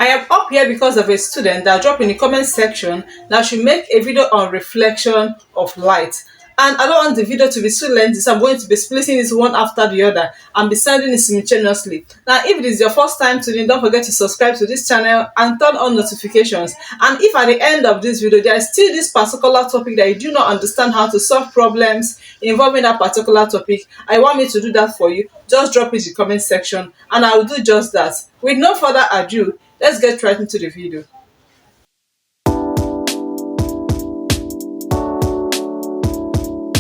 I am up here because of a student that dropped in the comment section that I should make a video on reflection of light. And I don't want the video to be too lengthy, so I'm going to be splitting this one after the other and be sending it simultaneously. Now, if it is your first time tuning, don't forget to subscribe to this channel and turn on notifications. And if at the end of this video there is still this particular topic that you do not understand how to solve problems involving that particular topic, I want me to do that for you, just drop it in the comment section and I will do just that. With no further ado, let's get right into the video.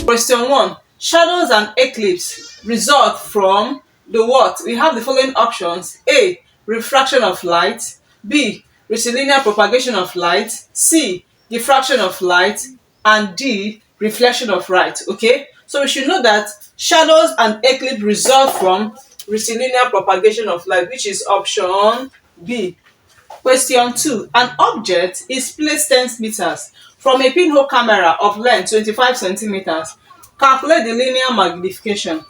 Question 1. Shadows and eclipse result from the what? We have the following options. A. Refraction of light. B. Rectilinear propagation of light. C. Diffraction of light. And D. Reflection of light. Okay? So we should know that shadows and eclipse result from rectilinear propagation of light, which is option B. Question 2. An object is placed 10 meters from a pinhole camera of length 25 centimeters. Calculate the linear magnification.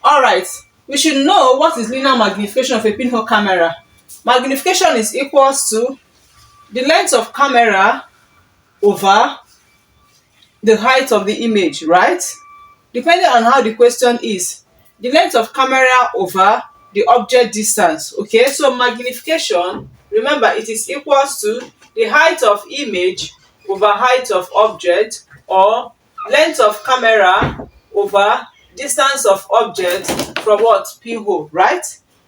Alright, we should know what is linear magnification of a pinhole camera. Magnification is equals to the length of camera over the height of the image, right? Depending on how the question is, the length of camera over the object distance. Okay, so magnification, remember, it is equals to the height of image over height of object, or length of camera over distance of object from what? Pinhole, right?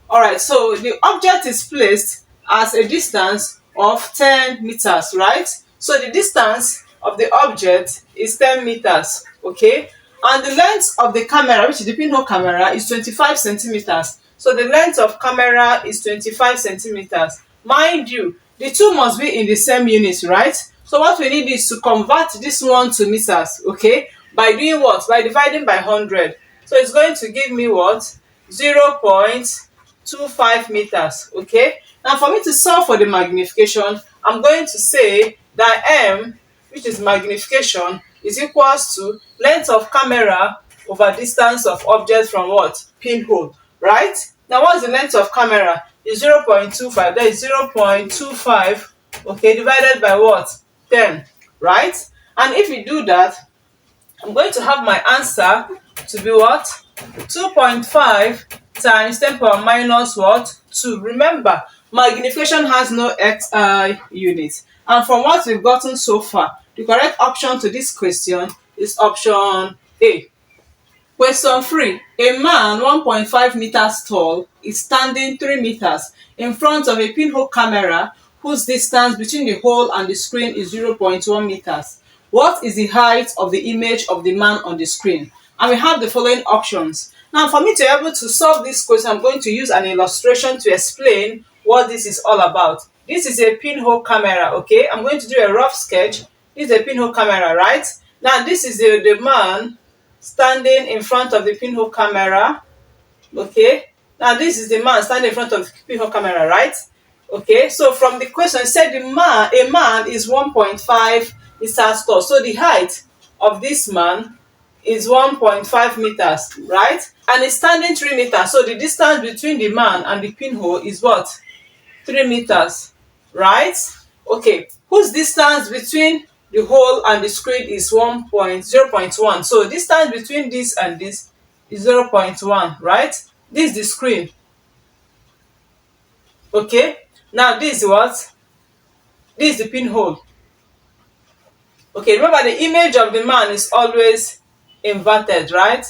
Alright, so the object is placed as a distance of 10 meters, right? So the distance of the object is 10 meters, okay? And the length of the camera, which is the pinhole camera, is 25 centimeters. So the length of camera is 25 centimeters. Mind you, the two must be in the same units, right? So what we need is to convert this one to meters, okay? By doing what? By dividing by 100. So it's going to give me what? 0.25 meters, okay? Now for me to solve for the magnification, I'm going to say that M, which is magnification, is equals to length of camera over distance of object from what? Pinhole, right? Now what's the length of camera? Is 0.25. That is 0.25, okay, divided by what? 10, right? And if we do that, I'm going to have my answer to be what? 2.5 times 10 power minus what? 2. Remember, magnification has no XI unit. And from what we've gotten so far, the correct option to this question is option A. Question 3. A man 1.5 meters tall is standing 3 meters in front of a pinhole camera whose distance between the hole and the screen is 0.1 meters. What is the height of the image of the man on the screen? And we have the following options. Now, for me to be able to solve this question, I'm going to use an illustration to explain what this is all about. This is a pinhole camera, okay? I'm going to do a rough sketch. This is a pinhole camera, right? Now, this is the man standing in front of the pinhole camera, okay? Now, this is the man standing in front of the pinhole camera, right? Okay, so from the question, it said a man is 1.5 meters tall. So the height of this man is 1.5 meters, right? And it's standing 3 meters. So the distance between the man and the pinhole is what? 3 meters, right? Okay, whose distance between the hole and the screen is 0.1. So distance between this and this is 0.1, right? This is the screen. Okay, now this is what? This is the pinhole. Okay, remember the image of the man is always inverted, right?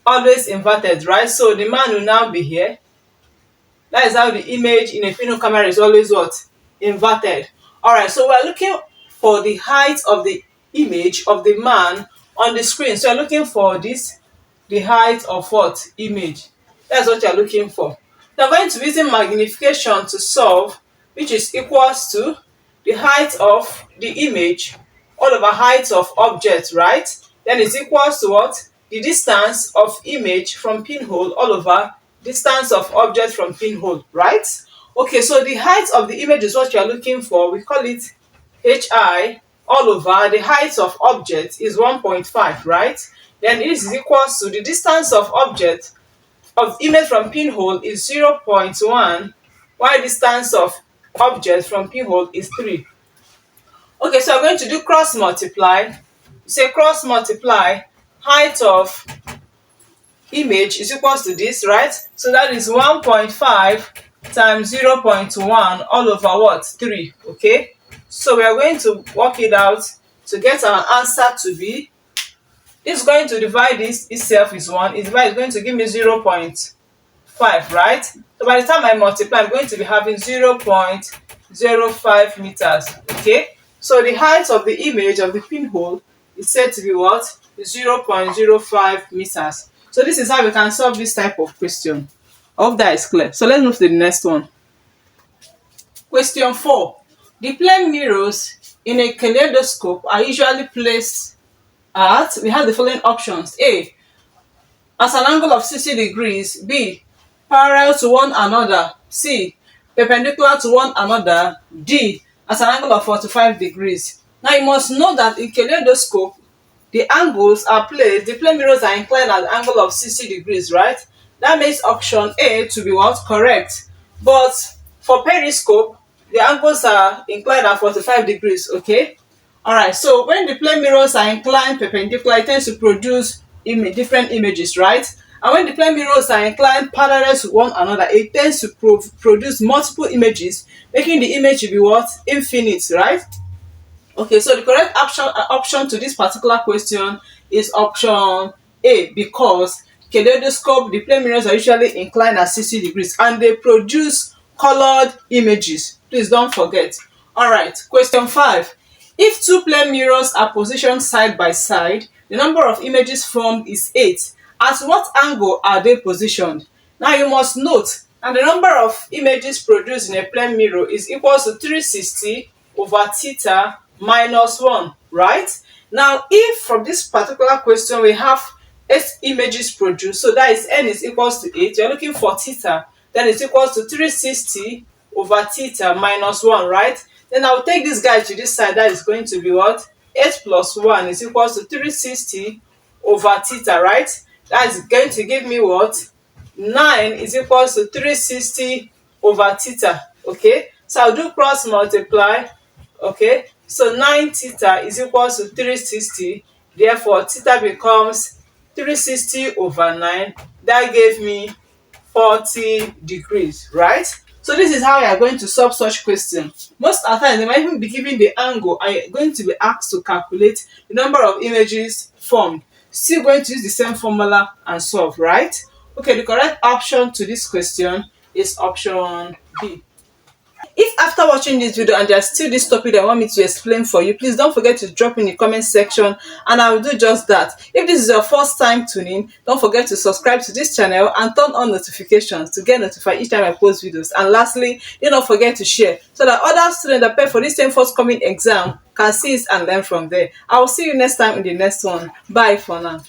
Always inverted, right? So the man will now be here. That is how the image in a pinhole camera is always what? Inverted. Alright, so we're looking for the height of the image of the man on the screen. So we're looking for this, the height of what? Image. That's what you're looking for. Now we're going to be using magnification to solve, which is equals to the height of the image all over height of object, right? Then it's equals to what? The distance of image from pinhole all over distance of object from pinhole, right? Okay, so the height of the image is what you are looking for. We call it HI all over the height of object is 1.5, right? Then this is equals to the distance of object of image from pinhole is 0.1, while distance of object from pinhole is 3. Okay, so we're going to do cross multiply. Say cross multiply height of image is equals to this, right? So that is 1.5 times 0.1 all over what? 3. Okay, so we are going to work it out to get our answer to be, this is going to divide this itself is 1, is going to give me 0.5, right? So by the time I multiply, I'm going to be having 0.05 meters. Okay, so the height of the image of the pinhole is said to be what? 0.05 meters. So this is how we can solve this type of question. I hope that is clear. So let's move to the next one. Question 4. The plane mirrors in a kaleidoscope are usually placed at, we have the following options. A, at an angle of 60 degrees. B, parallel to one another. C, perpendicular to one another. D, at an angle of 45 degrees. Now you must know that in kaleidoscope, the angles are placed, the plane mirrors are inclined at an angle of 60 degrees, right? That makes option A to be what? Correct. But for periscope, the angles are inclined at 45 degrees, okay? Alright, so when the plane mirrors are inclined perpendicular, it tends to produce different images, right? And when the plane mirrors are inclined parallel to one another, it tends to produce multiple images, making the image to be what? Infinite, right? Okay, so the correct option to this particular question is option A, because kaleidoscope, the plane mirrors are usually inclined at 60 degrees and they produce colored images. Please don't forget. Alright, question 5. If two plane mirrors are positioned side by side, the number of images formed is 8. At what angle are they positioned? Now you must note that the number of images produced in a plane mirror is equal to 360 over theta minus 1, right? Now if from this particular question we have 8 images produced, so that is n is equals to 8, you're looking for theta, then it's equals to 360 over theta minus 1, right? Then I'll take this guy to this side, that is going to be what? 8 plus 1 is equals to 360 over theta, right? That is going to give me what? 9 is equals to 360 over theta, okay? So I'll do cross multiply, okay? So 9 theta is equals to 360, therefore theta becomes 360 over 9. That gave me 40 degrees, right? So this is how you are going to solve such question. Most of the time, they might even be given the angle and you're going to be asked to calculate the number of images formed. Still going to use the same formula and solve, right? Okay, the correct option to this question is option B. If after watching this video and there's still this topic that I want me to explain for you, please don't forget to drop in the comment section and I will do just that. If this is your first time tuning, don't forget to subscribe to this channel and turn on notifications to get notified each time I post videos. And lastly, do not forget to share so that other students that prepare for this same forthcoming exam can see it and learn from there. I will see you next time in the next one. Bye for now.